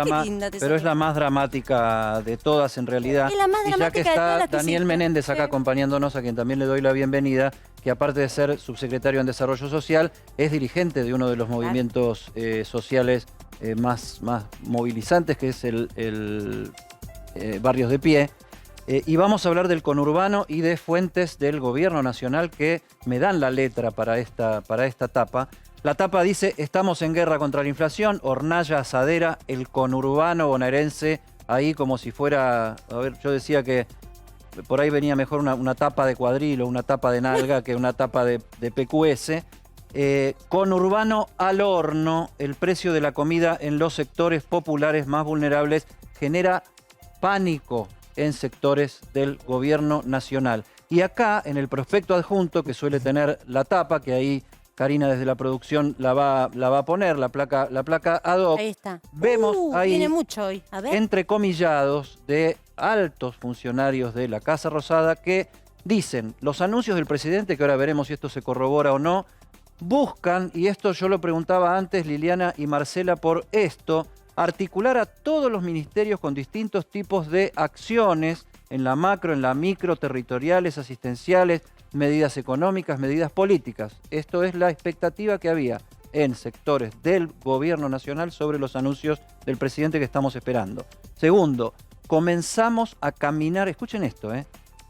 Qué linda te pero es la más dramática de todas en realidad. Es la más y ya que dramática de todas está las que Daniel existen. Menéndez acá acompañándonos, a quien también le doy la bienvenida, que aparte de ser subsecretario en Desarrollo Social, es dirigente de uno de los movimientos sociales más movilizantes, que es el Barrios de Pie. Y vamos a hablar del conurbano y de fuentes del gobierno nacional que me dan la letra para esta tapa. La tapa dice: estamos en guerra contra la inflación, hornalla asadera, el conurbano bonaerense, ahí como si fuera, a ver, yo decía que por ahí venía mejor una tapa de cuadril o una tapa de nalga que una tapa de PQS. Conurbano al horno, el precio de la comida en los sectores populares más vulnerables genera pánico en sectores del gobierno nacional. Y acá, en el prospecto adjunto, que suele tener la tapa, que ahí Karina desde la producción la va a poner, la placa ad hoc. Ahí está. Vemos ahí, viene mucho hoy. A ver. entrecomillados de altos funcionarios de la Casa Rosada que dicen: los anuncios del presidente, que ahora veremos si esto se corrobora o no, buscan, y esto yo lo preguntaba antes Liliana y Marcela por esto, articular a todos los ministerios con distintos tipos de acciones en la macro, en la micro, territoriales, asistenciales, medidas económicas, medidas políticas. Esto es la expectativa que había en sectores del gobierno nacional sobre los anuncios del presidente que estamos esperando. Segundo, comenzamos a caminar, escuchen esto,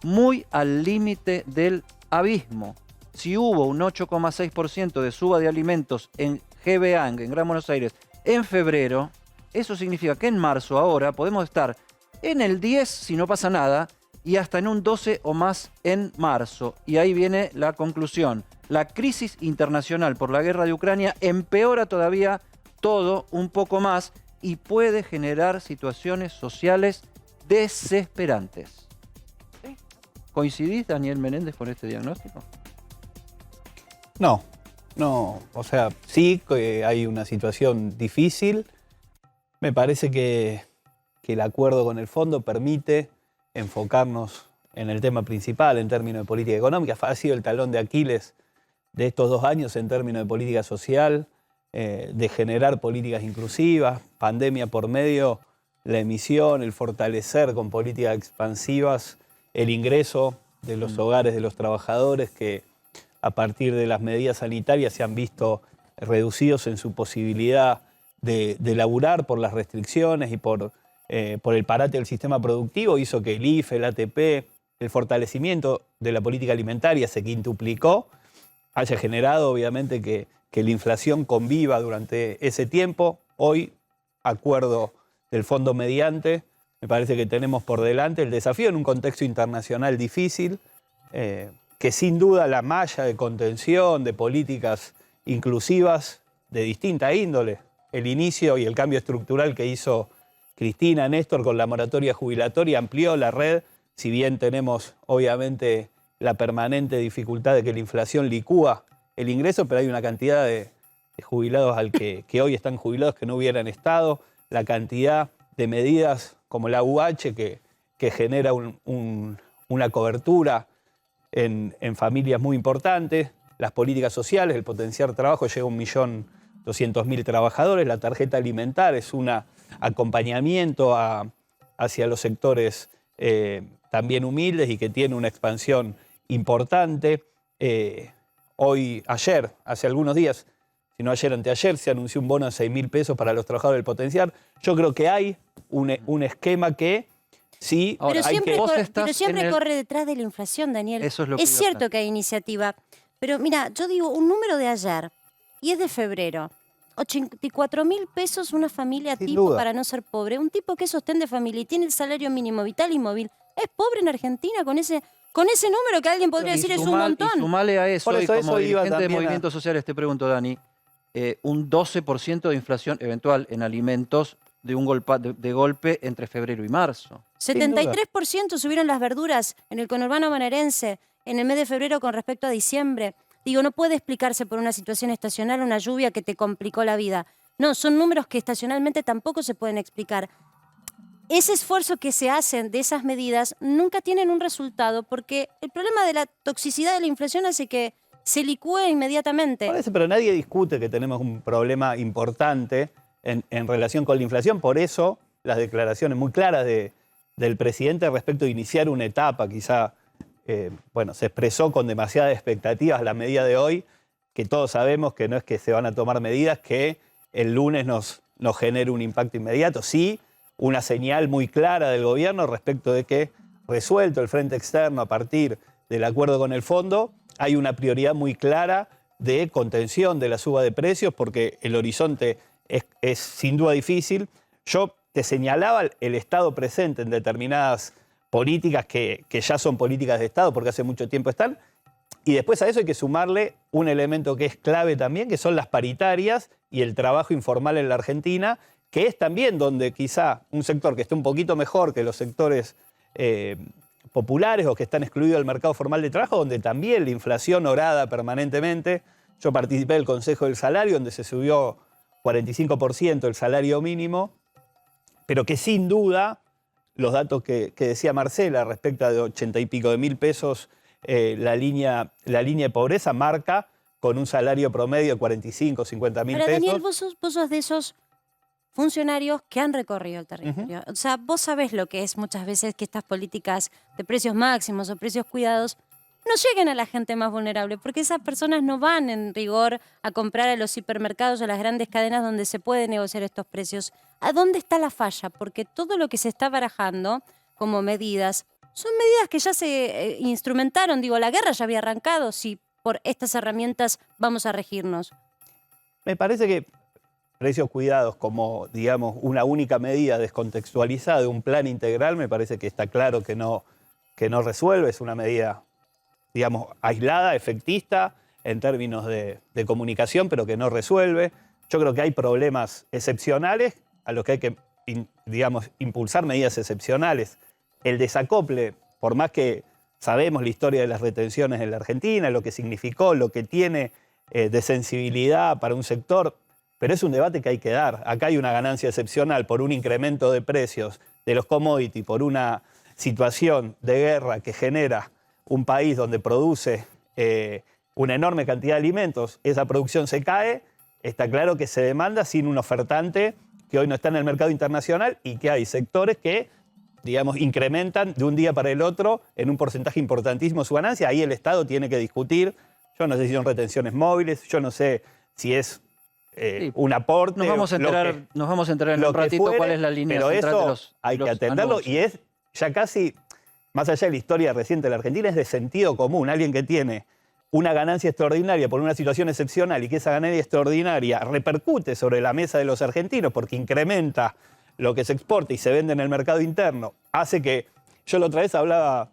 muy al límite del abismo. Si hubo un 8,6% de suba de alimentos en GBA, en Gran Buenos Aires, en febrero, eso significa que en marzo ahora podemos estar en el 10 si no pasa nada, y hasta en un 12 o más en marzo. Y ahí viene la conclusión. La crisis internacional por la guerra de Ucrania empeora todavía todo un poco más y puede generar situaciones sociales desesperantes. ¿Sí? ¿Coincidís, Daniel Menéndez, con este diagnóstico? No, o sea, sí que hay una situación difícil. Me parece que el acuerdo con el fondo permite enfocarnos en el tema principal en términos de política económica. Ha sido el talón de Aquiles de estos 2 años en términos de política social, de generar políticas inclusivas, pandemia por medio, la emisión, el fortalecer con políticas expansivas el ingreso de los hogares de los trabajadores que a partir de las medidas sanitarias se han visto reducidos en su posibilidad de laburar por las restricciones y por el parate del sistema productivo. Hizo que el IFE, el ATP, el fortalecimiento de la política alimentaria se quintuplicó, haya generado obviamente que la inflación conviva durante ese tiempo. Hoy, acuerdo del fondo mediante, me parece que tenemos por delante el desafío en un contexto internacional difícil, que sin duda la malla de contención, de políticas inclusivas de distinta índole, el inicio y el cambio estructural que hizo Cristina Néstor con la moratoria jubilatoria amplió la red, si bien tenemos obviamente la permanente dificultad de que la inflación licúa el ingreso, pero hay una cantidad de jubilados que hoy están jubilados que no hubieran estado, la cantidad de medidas como la UH que genera una cobertura en familias muy importantes, las políticas sociales, el potenciar trabajo, llega a 1.200.000 trabajadores, la tarjeta alimentar es un acompañamiento hacia los sectores también humildes y que tiene una expansión importante. Ayer, hace algunos días, si no ayer, anteayer, se anunció un bono de 6.000 pesos para los trabajadores del potenciar. Yo creo que hay un esquema que sí... Pero hay siempre corre detrás de la inflación, Daniel. Eso es lo Es cierto que hay iniciativa, pero mira, yo digo un número de ayer y es de febrero. 84.000 pesos una familia Sin tipo duda. para no ser pobre. Un tipo que es sostén de familia y tiene el salario mínimo vital y móvil. ¿Es pobre en Argentina con ese número que alguien podría decir es un montón? Y sumale a eso, Por eso, y como eso iba dirigente de también movimientos sociales te pregunto, Dani, un 12% de inflación eventual en alimentos de golpe entre febrero y marzo. 73% subieron las verduras en el conurbano bonaerense en el mes de febrero con respecto a diciembre. Digo, no puede explicarse por una situación estacional, una lluvia que te complicó la vida. No, son números que estacionalmente tampoco se pueden explicar. Ese esfuerzo que se hacen de esas medidas nunca tienen un resultado porque el problema de la toxicidad de la inflación hace que se licúe inmediatamente. Parece, pero nadie discute que tenemos un problema importante en relación con la inflación. Por eso las declaraciones muy claras del presidente respecto de iniciar una etapa, quizá, bueno, se expresó con demasiadas expectativas la medida de hoy, que todos sabemos que no es que se van a tomar medidas que el lunes nos genere un impacto inmediato. Sí, una señal muy clara del gobierno respecto de que, resuelto el frente externo a partir del acuerdo con el fondo, hay una prioridad muy clara de contención de la suba de precios, porque el horizonte es sin duda difícil. Yo te señalaba el Estado presente en determinadas políticas que ya son políticas de Estado porque hace mucho tiempo están, y después a eso hay que sumarle un elemento que es clave también, que son las paritarias y el trabajo informal en la Argentina, que es también donde quizá un sector que esté un poquito mejor que los sectores populares o que están excluidos del mercado formal de trabajo, donde también la inflación orada permanentemente. Yo participé del Consejo del Salario, donde se subió 45% el salario mínimo, pero que sin duda los datos que decía Marcela respecto de 80 y pico de mil pesos, la línea de pobreza marca con un salario promedio de 45, 50 mil pesos. Daniel, vos sos de esos funcionarios que han recorrido el territorio. O sea, vos sabés lo que es muchas veces que estas políticas de precios máximos o precios cuidados no lleguen a la gente más vulnerable, porque esas personas no van en rigor a comprar a los hipermercados o a las grandes cadenas donde se puede negociar estos precios. ¿A dónde está la falla? Porque todo lo que se está barajando como medidas son medidas que ya se instrumentaron. Digo, la guerra ya había arrancado, si por estas herramientas vamos a regirnos. Me parece que precios cuidados como, digamos, una única medida descontextualizada de un plan integral, me parece que está claro que no resuelve. Es una medida, digamos, aislada, efectista en términos de comunicación, pero que no resuelve. Yo creo que hay problemas excepcionales a los que hay que, digamos, impulsar medidas excepcionales. El desacople, por más que sabemos la historia de las retenciones en la Argentina, lo que significó, lo que tiene de sensibilidad para un sector, pero es un debate que hay que dar. Acá hay una ganancia excepcional por un incremento de precios de los commodities, por una situación de guerra que genera un país donde produce una enorme cantidad de alimentos. Esa producción se cae, está claro que se demanda sin un ofertante que hoy no está en el mercado internacional y que hay sectores que, digamos, incrementan de un día para el otro en un porcentaje importantísimo su ganancia. Ahí el Estado tiene que discutir. Yo no sé si son retenciones móviles, yo no sé si es un aporte. Nos vamos a enterar en un ratito fuere, cuál es la línea pero central eso de los hay que atenderlo anuncios. Y es ya casi, más allá de la historia reciente de la Argentina, es de sentido común. Alguien que tiene una ganancia extraordinaria por una situación excepcional y que esa ganancia extraordinaria repercute sobre la mesa de los argentinos porque incrementa lo que se exporta y se vende en el mercado interno, hace que... Yo la otra vez hablaba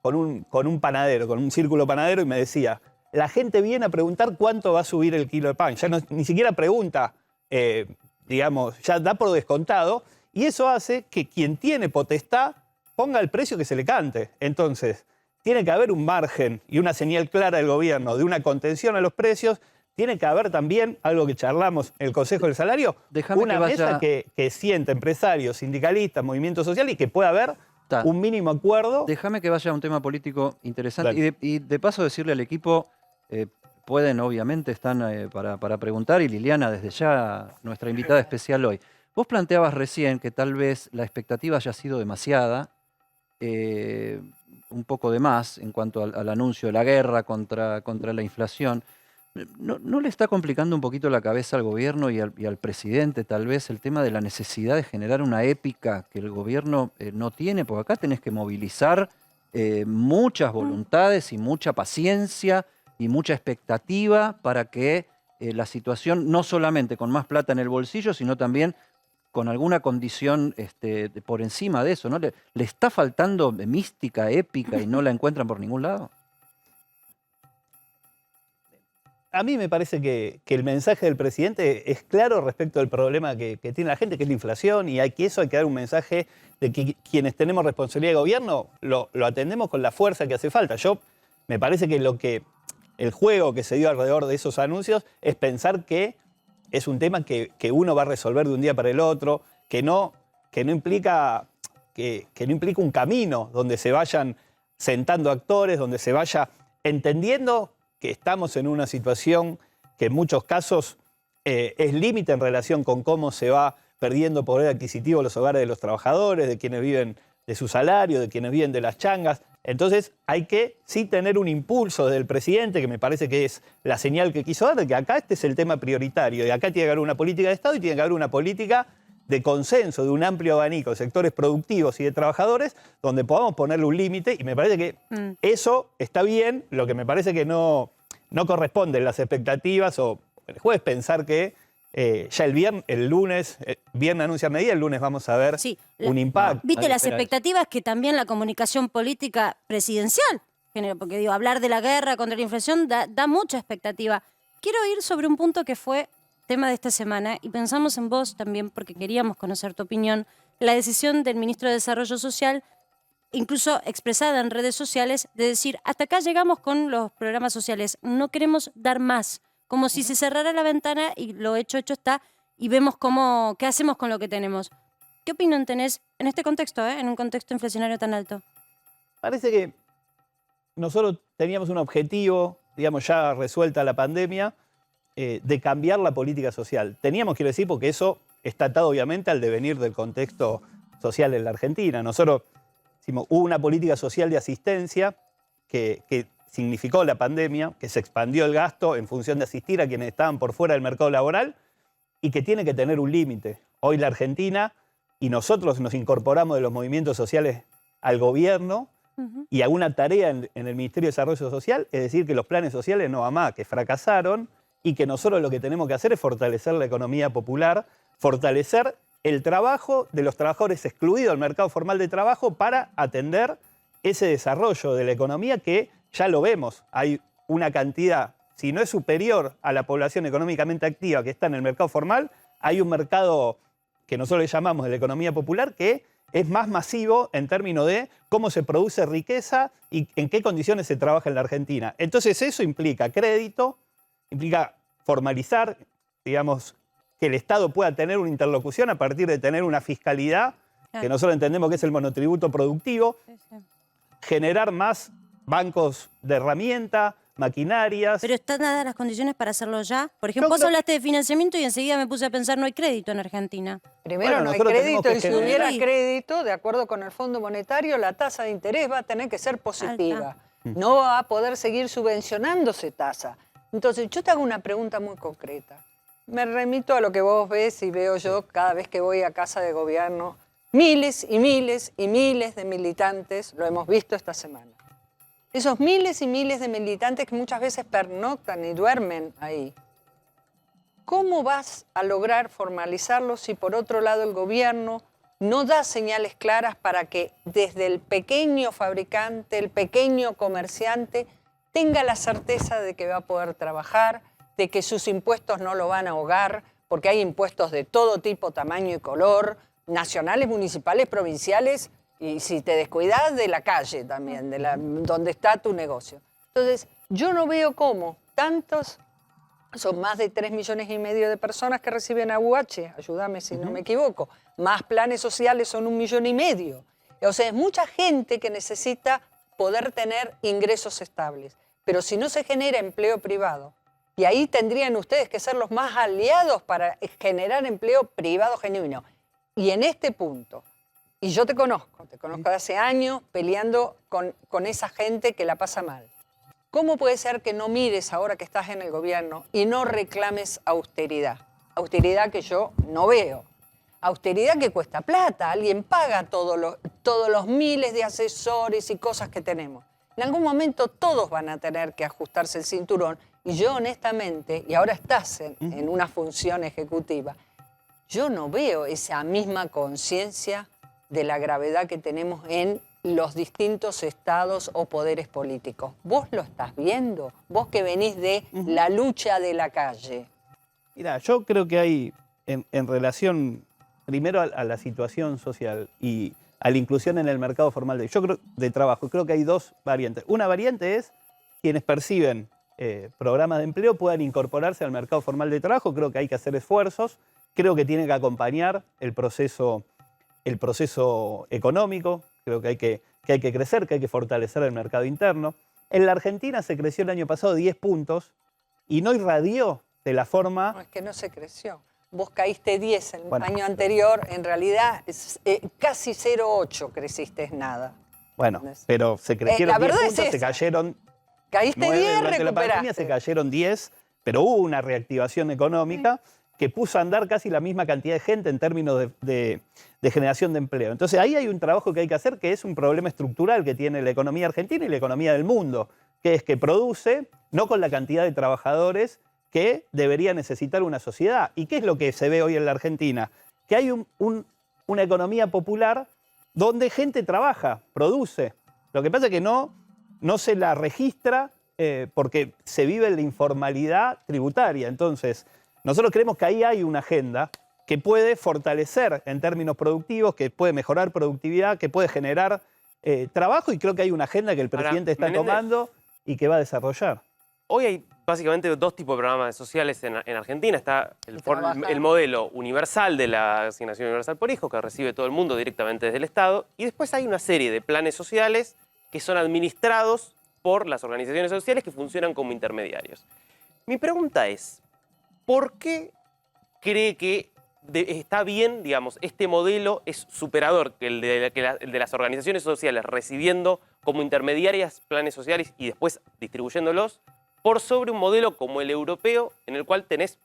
con un panadero, con un círculo panadero, y me decía, la gente viene a preguntar cuánto va a subir el kilo de pan. Ya ni siquiera pregunta, digamos, ya da por descontado, y eso hace que quien tiene potestad ponga el precio que se le cante. Entonces, tiene que haber un margen y una señal clara del gobierno de una contención a los precios. Tiene que haber también, algo que charlamos en el Consejo del Salario, una mesa que siente empresarios, sindicalistas, movimientos sociales y que pueda haber un mínimo acuerdo. Déjame que vaya a un tema político interesante y de paso decirle al equipo, pueden obviamente, están para preguntar, y Liliana desde ya, nuestra invitada especial hoy. Vos planteabas recién que tal vez la expectativa haya sido demasiada, un poco de más en cuanto al anuncio de la guerra contra la inflación. ¿No le está complicando un poquito la cabeza al gobierno y al presidente tal vez el tema de la necesidad de generar una épica que el gobierno no tiene? Porque acá tenés que movilizar muchas voluntades y mucha paciencia y mucha expectativa para que la situación, no solamente con más plata en el bolsillo, sino también con alguna condición por encima de eso, ¿no? ¿Le está faltando mística, épica y no la encuentran por ningún lado? A mí me parece que el mensaje del presidente es claro respecto al problema que tiene la gente, que es la inflación, y hay que dar un mensaje de que quienes tenemos responsabilidad de gobierno lo atendemos con la fuerza que hace falta. Me parece que el juego que se dio alrededor de esos anuncios es pensar que es un tema que uno va a resolver de un día para el otro, que no implica un camino donde se vayan sentando actores, donde se vaya entendiendo que estamos en una situación que en muchos casos es límite en relación con cómo se va perdiendo poder adquisitivo los hogares de los trabajadores, de quienes viven de su salario, de quienes viven de las changas. Entonces hay que sí tener un impulso del presidente, que me parece que es la señal que quiso dar, de que acá este es el tema prioritario, y acá tiene que haber una política de Estado y tiene que haber una política de consenso, de un amplio abanico de sectores productivos y de trabajadores, donde podamos ponerle un límite, y me parece que eso está bien. Lo que me parece que no corresponde en las expectativas, o el jueves pensar que ya el lunes anuncia medida, el lunes vamos a ver un impacto. ¿Viste las expectativas que también la comunicación política presidencial genera? Porque digo, hablar de la guerra contra la inflación da mucha expectativa. Quiero ir sobre un punto que fue tema de esta semana, y pensamos en vos también porque queríamos conocer tu opinión, la decisión del ministro de Desarrollo Social, incluso expresada en redes sociales, de decir, hasta acá llegamos con los programas sociales, no queremos dar más, como si se cerrara la ventana y lo hecho está, y vemos qué hacemos con lo que tenemos. ¿Qué opinión tenés en este contexto, en un contexto inflacionario tan alto? Parece que nosotros teníamos un objetivo, digamos, ya resuelta la pandemia, de cambiar la política social. Teníamos, quiero decir, porque eso está atado obviamente al devenir del contexto social en la Argentina. Nosotros hicimos una política social de asistencia que significó la pandemia, que se expandió el gasto en función de asistir a quienes estaban por fuera del mercado laboral y que tiene que tener un límite. Hoy la Argentina, y nosotros nos incorporamos de los movimientos sociales al gobierno, y a una tarea en el Ministerio de Desarrollo Social, es decir, que los planes sociales no va más, que fracasaron, y que nosotros lo que tenemos que hacer es fortalecer la economía popular, fortalecer el trabajo de los trabajadores excluidos del mercado formal de trabajo para atender ese desarrollo de la economía que ya lo vemos. Hay una cantidad, si no es superior a la población económicamente activa que está en el mercado formal, hay un mercado que nosotros le llamamos de la economía popular que es más masivo en términos de cómo se produce riqueza y en qué condiciones se trabaja en la Argentina. Entonces eso implica crédito, implica formalizar, digamos, que el Estado pueda tener una interlocución a partir de tener una fiscalidad, que nosotros entendemos que es el monotributo productivo, generar más bancos de herramienta, maquinarias. ¿Pero están dadas las condiciones para hacerlo ya? Por ejemplo, vos hablaste de financiamiento y enseguida me puse a pensar, no hay crédito en Argentina. Primero, no hay crédito, y si hubiera crédito, de acuerdo con el Fondo Monetario, la tasa de interés va a tener que ser positiva. No va a poder seguir subvencionándose tasa. Entonces, yo te hago una pregunta muy concreta. Me remito a lo que vos ves y veo yo cada vez que voy a casa de gobierno. Miles y miles y miles de militantes, lo hemos visto esta semana. Esos miles y miles de militantes que muchas veces pernoctan y duermen ahí. ¿Cómo vas a lograr formalizarlos si por otro lado el gobierno no da señales claras para que desde el pequeño fabricante, el pequeño comerciante, tenga la certeza de que va a poder trabajar, de que sus impuestos no lo van a ahogar, porque hay impuestos de todo tipo, tamaño y color, nacionales, municipales, provinciales, y si te descuidas, de la calle también, donde está tu negocio. Entonces, yo no veo cómo tantos, son más de 3,5 millones de personas que reciben AUH, ayúdame si no me equivoco, más planes sociales son 1,5 millones. O sea, es mucha gente que necesita poder tener ingresos estables. Pero si no se genera empleo privado, y ahí tendrían ustedes que ser los más aliados para generar empleo privado genuino. Y en este punto, y yo te conozco de hace años peleando con esa gente que la pasa mal. ¿Cómo puede ser que no mires ahora que estás en el gobierno y no reclames austeridad? Austeridad que yo no veo. Austeridad que cuesta plata. Alguien paga todos los miles de asesores y cosas que tenemos. En algún momento todos van a tener que ajustarse el cinturón. Y yo honestamente, y ahora estás en una función ejecutiva, yo no veo esa misma conciencia de la gravedad que tenemos en los distintos estados o poderes políticos. ¿Vos lo estás viendo? Vos que venís de la lucha de la calle. Mira, yo creo que hay, en relación primero a la situación social y a la inclusión en el mercado formal de trabajo, creo que hay dos variantes. Una variante es quienes perciben programas de empleo puedan incorporarse al mercado formal de trabajo. Creo que hay que hacer esfuerzos. Creo que tiene que acompañar el proceso económico. Creo que hay que crecer, que hay que fortalecer el mercado interno. En la Argentina se creció el año pasado 10 puntos y no irradió de la forma... No, es que no se creció. Vos caíste 10 el año anterior, en realidad casi 0,8 creciste, es nada. Bueno, pero se crecieron 10 puntos, se cayeron... Caíste 9, 10, durante la pandemia se cayeron 10, pero hubo una reactivación económica que puso a andar casi la misma cantidad de gente en términos de generación de empleo. Entonces ahí hay un trabajo que hay que hacer, que es un problema estructural que tiene la economía argentina y la economía del mundo, que es que produce no con la cantidad de trabajadores que debería necesitar una sociedad. ¿Y qué es lo que se ve hoy en la Argentina? Que hay una economía popular donde gente trabaja, produce. Lo que pasa es que no se la registra porque se vive en la informalidad tributaria. Entonces, nosotros creemos que ahí hay una agenda que puede fortalecer en términos productivos, que puede mejorar productividad, que puede generar trabajo, y creo que hay una agenda que el presidente está tomando y que va a desarrollar. Hoy hay básicamente dos tipos de programas sociales en Argentina. Está el modelo universal de la asignación universal por hijo, que recibe todo el mundo directamente desde el Estado, y después hay una serie de planes sociales que son administrados por las organizaciones sociales que funcionan como intermediarios. Mi pregunta es, ¿por qué cree que está bien, digamos, este modelo es superador que el de las organizaciones sociales recibiendo como intermediarias planes sociales y después distribuyéndolos, por sobre un modelo como el europeo, en el cual tenés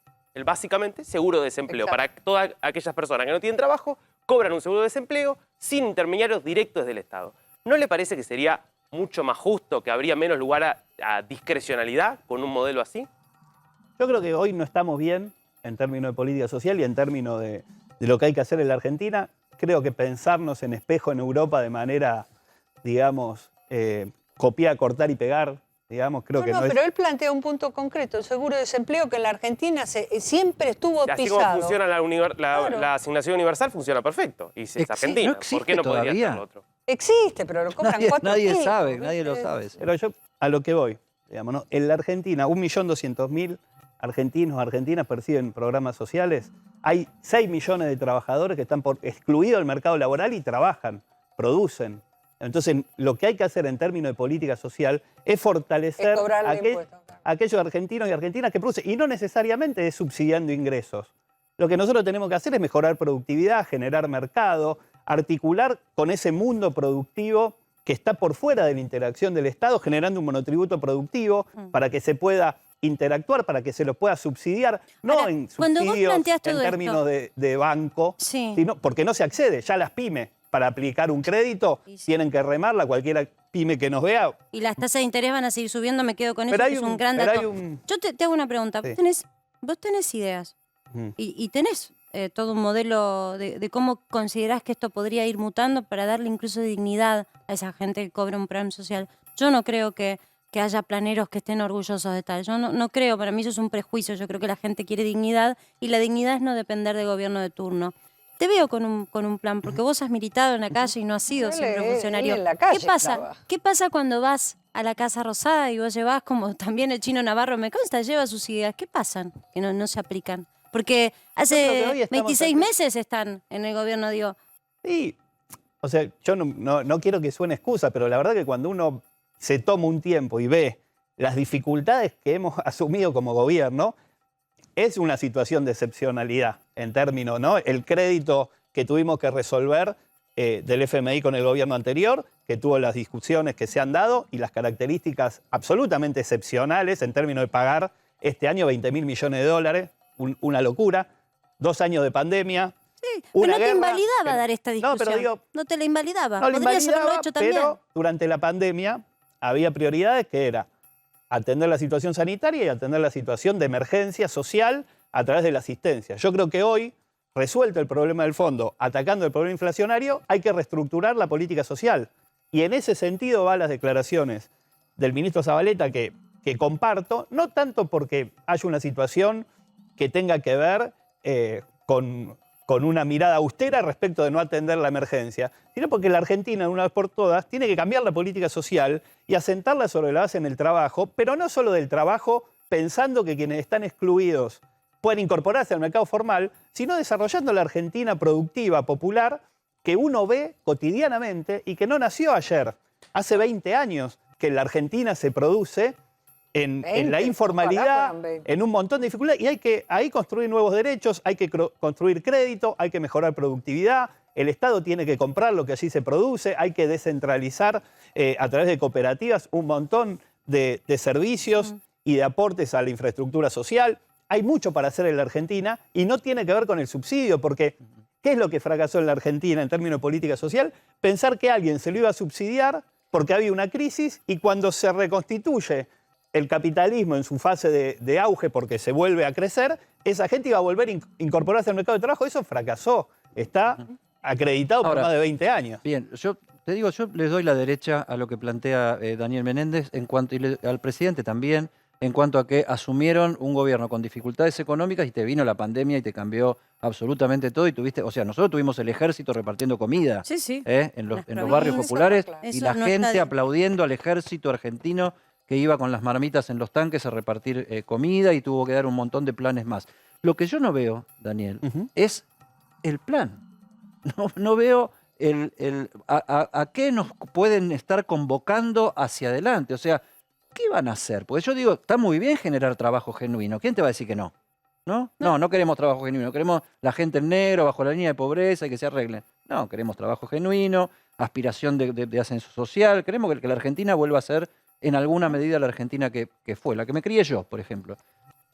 básicamente seguro de desempleo? Exacto. Para todas aquellas personas que no tienen trabajo, cobran un seguro de desempleo sin intermediarios directos del Estado. ¿No le parece que sería mucho más justo, que habría menos lugar a discrecionalidad con un modelo así? Yo creo que hoy no estamos bien en términos de política social y en términos de lo que hay que hacer en la Argentina. Creo que pensarnos en espejo en Europa de manera, digamos, copiar, cortar y pegar, digamos, creo que no es... pero él plantea un punto concreto, el seguro de desempleo, que en la Argentina siempre estuvo así pisado. Así como funciona la asignación universal, funciona perfecto. Y es Argentina. No existe. ¿Por qué no podría todavía hacer lo otro? Existe, pero lo cobran 4 Nadie tipos, sabe, nadie lo sabe. Pero yo a lo que voy, digamos, ¿no? En la Argentina, 1.200.000 argentinos o argentinas perciben programas sociales. Hay 6 millones de trabajadores que están excluidos del mercado laboral y trabajan, producen. Entonces, lo que hay que hacer en términos de política social es fortalecer a aquellos argentinos y argentinas que producen. Y no necesariamente es subsidiando ingresos. Lo que nosotros tenemos que hacer es mejorar productividad, generar mercado, articular con ese mundo productivo que está por fuera de la interacción del Estado, generando un monotributo productivo para que se pueda interactuar, para que se lo pueda subsidiar, no en subsidios en términos de banco, sino porque no se accede. Ya las pymes, para aplicar un crédito, tienen que remarla, cualquiera pyme que nos vea. Y las tasas de interés van a seguir subiendo, me quedo con eso, que es un gran dato. Yo te hago una pregunta. Sí. Vos tenés ideas y tenés todo un modelo de cómo considerás que esto podría ir mutando para darle incluso dignidad a esa gente que cobra un plan social. Yo no creo que haya planeros que estén orgullosos de tal. Yo no creo, para mí eso es un prejuicio. Yo creo que la gente quiere dignidad y la dignidad es no depender del gobierno de turno. Te veo con un plan, porque vos has militado en la calle y no has sido siempre funcionario. ¿Qué pasa cuando vas a la Casa Rosada y vos llevas, como también el Chino Navarro me consta, lleva sus ideas? ¿Qué pasan que no se aplican? Porque hace 26 meses están en el gobierno, digo. Sí, o sea, yo no quiero que suene excusa, pero la verdad que cuando uno se toma un tiempo y ve las dificultades que hemos asumido como gobierno, es una situación de excepcionalidad en términos, ¿no? El crédito que tuvimos que resolver del FMI con el gobierno anterior, que tuvo las discusiones que se han dado y las características absolutamente excepcionales en términos de pagar este año 20.000 millones de dólares, una locura, 2 años de pandemia. Sí, pero no te invalidaba dar esta discusión. No, pero digo, no te la invalidaba. No la invalidaba, haberlo hecho también. Pero durante la pandemia había prioridades que era atender la situación sanitaria y atender la situación de emergencia social a través de la asistencia. Yo creo que hoy, resuelto el problema del fondo, atacando el problema inflacionario, hay que reestructurar la política social. Y en ese sentido van las declaraciones del ministro Zabaleta que comparto, no tanto porque haya una situación que tenga que ver con una mirada austera respecto de no atender la emergencia, sino porque la Argentina, de una vez por todas, tiene que cambiar la política social y asentarla sobre la base en el trabajo, pero no solo del trabajo pensando que quienes están excluidos pueden incorporarse al mercado formal, sino desarrollando la Argentina productiva, popular, que uno ve cotidianamente y que no nació ayer. Hace 20 años que en la Argentina se produce en 20, la informalidad, ojalá fueran 20. en un montón de dificultades, y hay que ahí construir nuevos derechos, hay que construir crédito, hay que mejorar productividad, el Estado tiene que comprar lo que allí se produce, hay que descentralizar a través de cooperativas un montón de servicios y de aportes a la infraestructura social. Hay mucho para hacer en la Argentina y no tiene que ver con el subsidio, porque ¿qué es lo que fracasó en la Argentina en términos de política social? Pensar que alguien se lo iba a subsidiar porque había una crisis, y cuando se reconstituye el capitalismo en su fase de auge porque se vuelve a crecer, esa gente iba a volver a incorporarse al mercado de trabajo. Eso fracasó. Está acreditado por más de 20 años. Bien, yo te digo, yo les doy la derecha a lo que plantea Daniel Menéndez en cuanto, y al presidente también, en cuanto a que asumieron un gobierno con dificultades económicas y te vino la pandemia y te cambió absolutamente todo y tuviste, o sea, nosotros tuvimos el ejército repartiendo comida Sí, sí. en los Las barrios provincias, populares claro. y Eso la no gente está- aplaudiendo al ejército argentino que iba con las marmitas en los tanques a repartir comida y tuvo que dar un montón de planes más. Lo que yo no veo, Daniel, es el plan. No veo a qué nos pueden estar convocando hacia adelante. O sea, ¿qué van a hacer? Porque yo digo, está muy bien generar trabajo genuino. ¿Quién te va a decir que no? No queremos trabajo genuino. Queremos la gente en negro, bajo la línea de pobreza y que se arreglen. No, queremos trabajo genuino, aspiración de ascenso social. Queremos que la Argentina vuelva a ser, en alguna medida, la Argentina que fue, la que me crié yo, por ejemplo.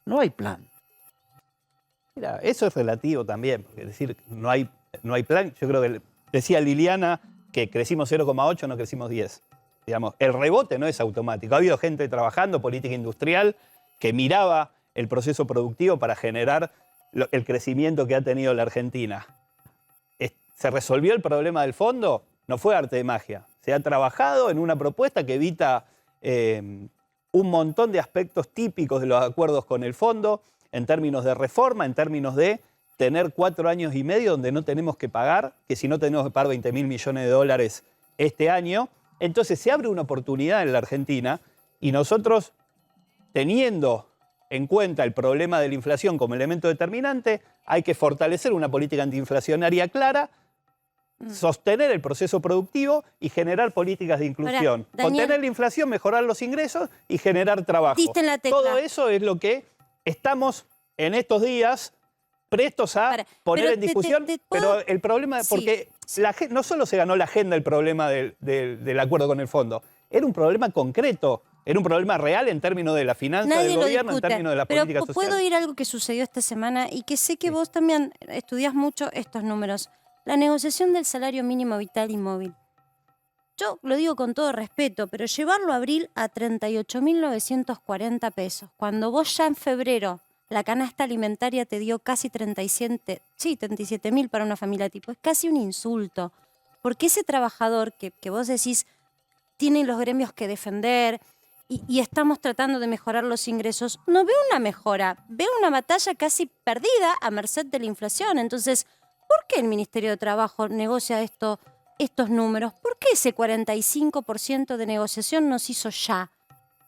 No hay plan. Mira, eso es relativo también, porque decir no hay plan. Yo creo que decía Liliana que crecimos 0,8, no crecimos 10. Digamos, el rebote no es automático. Ha habido gente trabajando, política industrial, que miraba el proceso productivo para generar el crecimiento que ha tenido la Argentina. ¿Se resolvió el problema del fondo? No fue arte de magia. Se ha trabajado en una propuesta que evita un montón de aspectos típicos de los acuerdos con el fondo, en términos de reforma, en términos de tener 4 años y medio donde no tenemos que pagar, que si no tenemos que pagar 20.000 millones de dólares este año. Entonces se abre una oportunidad en la Argentina y nosotros, teniendo en cuenta el problema de la inflación como elemento determinante, hay que fortalecer una política antiinflacionaria clara, sostener el proceso productivo y generar políticas de inclusión. Ahora, Daniel, contener la inflación, mejorar los ingresos y generar trabajo. Diste en la tecla. Todo eso es lo que estamos en estos días prestos a poner pero en discusión, pero el problema, Sí, porque sí. no solo se ganó la agenda el problema del acuerdo con el fondo, era un problema concreto, era un problema real en términos de la finanza Nadie del lo gobierno, en discute, términos de la pero política social. puedo ir a algo que sucedió esta semana y que sé que vos también estudiás mucho estos números. La negociación del salario mínimo vital y móvil. Yo lo digo con todo respeto, pero llevarlo a abril a 38.940 pesos, cuando vos ya en febrero la canasta alimentaria te dio casi 37.000 para una familia tipo, es casi un insulto. Porque ese trabajador que vos decís tiene los gremios que defender y estamos tratando de mejorar los ingresos, no veo una mejora, veo una batalla casi perdida a merced de la inflación. Entonces, ¿por qué el Ministerio de Trabajo negocia estos números? ¿Por qué ese 45% de negociación no se hizo ya?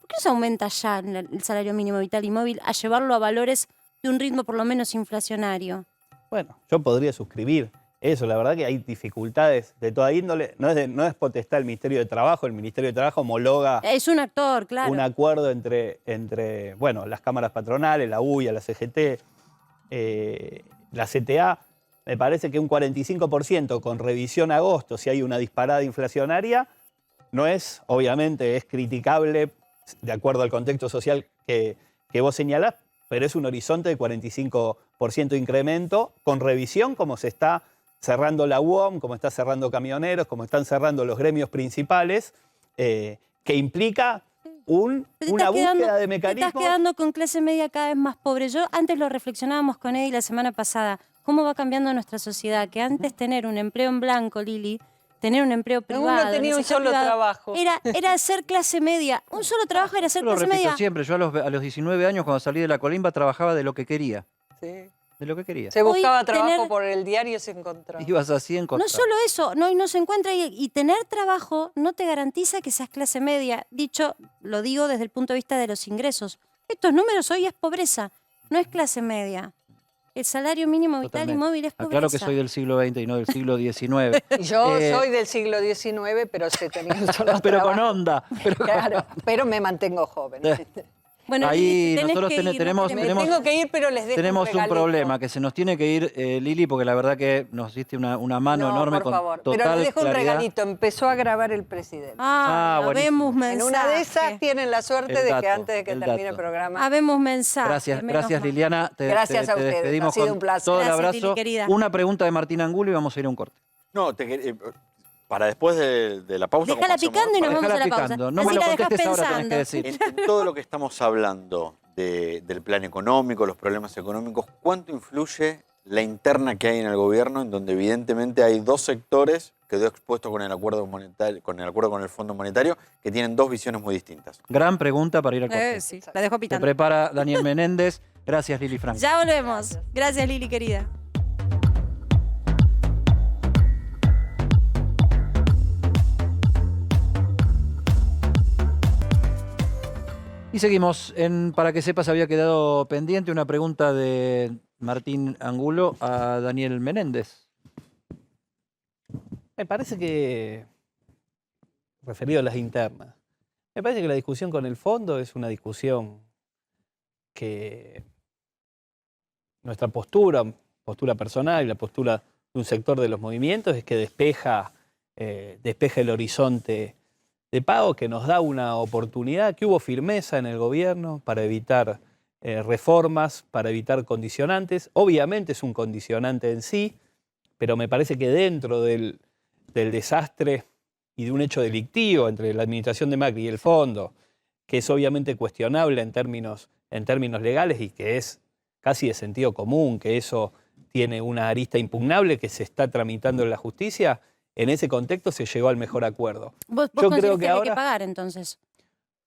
¿Por qué se aumenta ya el salario mínimo vital y móvil a llevarlo a valores de un ritmo por lo menos inflacionario? Bueno, yo podría suscribir eso. La verdad que hay dificultades de toda índole. No es potestad del Ministerio de Trabajo. El Ministerio de Trabajo homologa Es un actor, claro. un acuerdo entre las cámaras patronales, la UIA, la CGT, la CTA. Me parece que un 45% con revisión a agosto, si hay una disparada inflacionaria, no es, obviamente, es criticable de acuerdo al contexto social que vos señalás, pero es un horizonte de 45% de incremento con revisión, como se está cerrando la UOM, como está cerrando camioneros, como están cerrando los gremios principales, que implica una búsqueda de mecanismos. Te estás quedando con clase media cada vez más pobre. Yo antes lo reflexionábamos con Eddie la semana pasada. ¿Cómo va cambiando nuestra sociedad? Que antes tener un empleo en blanco, Lili, tener un empleo privado. Uno tenía en el un sector solo privado, trabajo. Era ser clase media. Un solo trabajo era ser Yo lo clase repito media. siempre, yo a los 19 años cuando salí de la colimba trabajaba de lo que quería. Sí. De lo que quería. Se buscaba Hoy trabajo tener- por el diario y se encontraba. Ibas así en No solo eso, no se encuentra y tener trabajo no te garantiza que seas clase media. Dicho, lo digo desde el punto de vista de los ingresos. Estos números hoy es pobreza, no es clase media. El salario mínimo vital y Totalmente. móvil es pobreza. Aclaro que soy del siglo XX y no del siglo XIX. Yo soy del siglo XIX, pero se tenía un solo Pero con trabajo. onda. Pero con Claro, pero me mantengo joven. Bueno, ahí Lili, tenés nosotros que ir, no tenemos, te Me metas. tengo que ir, pero les dejo tenemos un regalito. problema, que se nos tiene que ir, Lili, porque la verdad que nos diste una mano No, enorme por con favor. total Pero les dejo un claridad. regalito. Empezó a grabar el presidente. buenísimo. Habemos mensaje. En una de esas tienen la suerte El de que dato, antes de que el termine el dato. programa... Habemos mensaje. Gracias, menos gracias mal. Liliana. Gracias a ustedes, despedimos ha sido con un placer. todo el Gracias, abrazo. Lili, querida. Una pregunta de Martín Angulo y vamos a ir a un corte. No, para después de la pausa. Déjala ¿cómo hacemos? picando y nos Para- vamos a la Dejala pausa. picando. No Así me lo la dejás contestes ahora, tenés que pensando. decir. En todo lo que estamos hablando del plan económico, los problemas económicos, ¿cuánto influye la interna que hay en el gobierno, en donde evidentemente hay dos sectores, quedó expuesto con el acuerdo monetario, con el Fondo Monetario, que tienen dos visiones muy distintas? Gran pregunta para ir al corte. Sí, la dejo Se pitando. prepara Daniel Menéndez. Gracias, Lili Franco. Ya volvemos. Gracias, Lili, querida. Y seguimos. Para que sepas, había quedado pendiente una pregunta de Martín Angulo a Daniel Menéndez. Me parece que, referido a las internas, me parece que la discusión con el fondo es una discusión que nuestra postura personal y la postura de un sector de los movimientos es que despeja el horizonte de pago, que nos da una oportunidad, que hubo firmeza en el gobierno para evitar reformas, para evitar condicionantes. Obviamente es un condicionante en sí, pero me parece que dentro del desastre y de un hecho delictivo entre la administración de Macri y el fondo, que es obviamente cuestionable en términos legales y que es casi de sentido común, que eso tiene una arista impugnable que se está tramitando en la justicia, en ese contexto se llegó al mejor acuerdo. ¿Vos Yo considerás creo que que hay que ahora- pagar, entonces?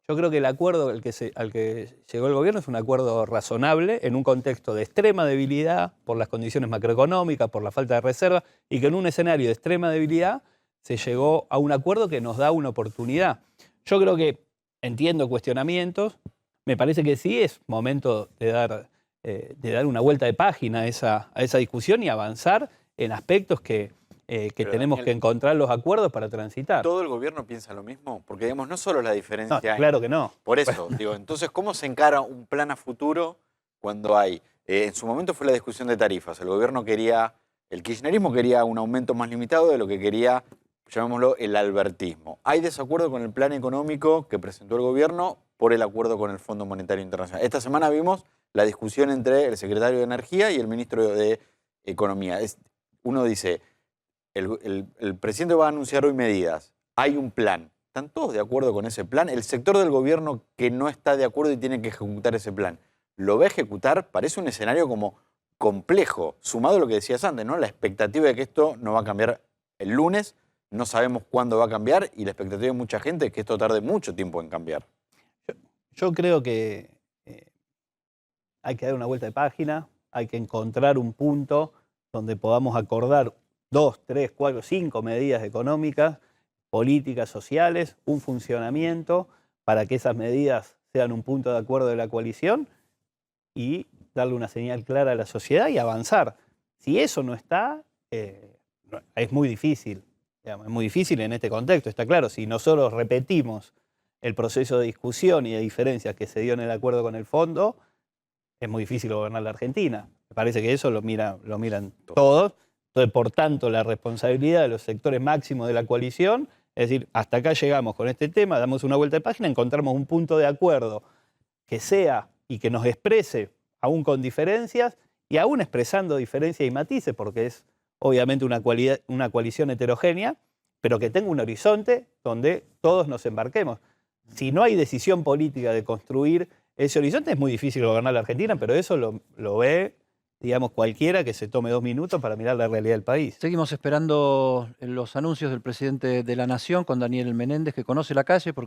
Yo creo que el acuerdo al que llegó el gobierno es un acuerdo razonable en un contexto de extrema debilidad por las condiciones macroeconómicas, por la falta de reserva, y que en un escenario de extrema debilidad se llegó a un acuerdo que nos da una oportunidad. Yo creo que entiendo cuestionamientos, me parece que sí es momento de dar una vuelta de página a esa discusión y avanzar en aspectos que Pero, tenemos Daniel, que encontrar los acuerdos para transitar. ¿Todo el gobierno piensa lo mismo? Porque, digamos, no solo la diferencia No, claro que no. Por eso, digo, entonces, ¿cómo se encara un plan a futuro cuando hay? En su momento fue la discusión de tarifas. El kirchnerismo quería un aumento más limitado de lo que quería, llamémoslo, el albertismo. Hay desacuerdo con el plan económico que presentó el gobierno por el acuerdo con el Fondo Monetario Internacional. Esta semana vimos la discusión entre el secretario de Energía y el ministro de Economía. Uno dice, el presidente va a anunciar hoy medidas, hay un plan. ¿Están todos de acuerdo con ese plan? El sector del gobierno que no está de acuerdo y tiene que ejecutar ese plan, ¿lo va a ejecutar? Parece un escenario como complejo, sumado a lo que decías antes, ¿no? La expectativa de que esto no va a cambiar el lunes, no sabemos cuándo va a cambiar y la expectativa de mucha gente es que esto tarde mucho tiempo en cambiar. Yo creo que hay que dar una vuelta de página, hay que encontrar un punto donde podamos acordar 2, 3, 4, 5 medidas económicas, políticas sociales, un funcionamiento para que esas medidas sean un punto de acuerdo de la coalición y darle una señal clara a la sociedad y avanzar. Si eso no está, es muy difícil. Digamos, es muy difícil en este contexto, está claro. Si nosotros repetimos el proceso de discusión y de diferencias que se dio en el acuerdo con el fondo, es muy difícil gobernar la Argentina. Me parece que eso lo miran todos. Entonces, por tanto, la responsabilidad de los sectores máximos de la coalición es decir, hasta acá llegamos con este tema, damos una vuelta de página, encontramos un punto de acuerdo que sea y que nos exprese, aún con diferencias, y aún expresando diferencias y matices, porque es obviamente una coalición heterogénea, pero que tenga un horizonte donde todos nos embarquemos. Si no hay decisión política de construir ese horizonte, es muy difícil gobernar la Argentina, pero eso lo ve, digamos, cualquiera que se tome 2 minutos para mirar la realidad del país. Seguimos esperando los anuncios del presidente de la Nación con Daniel Menéndez, que conoce la calle porque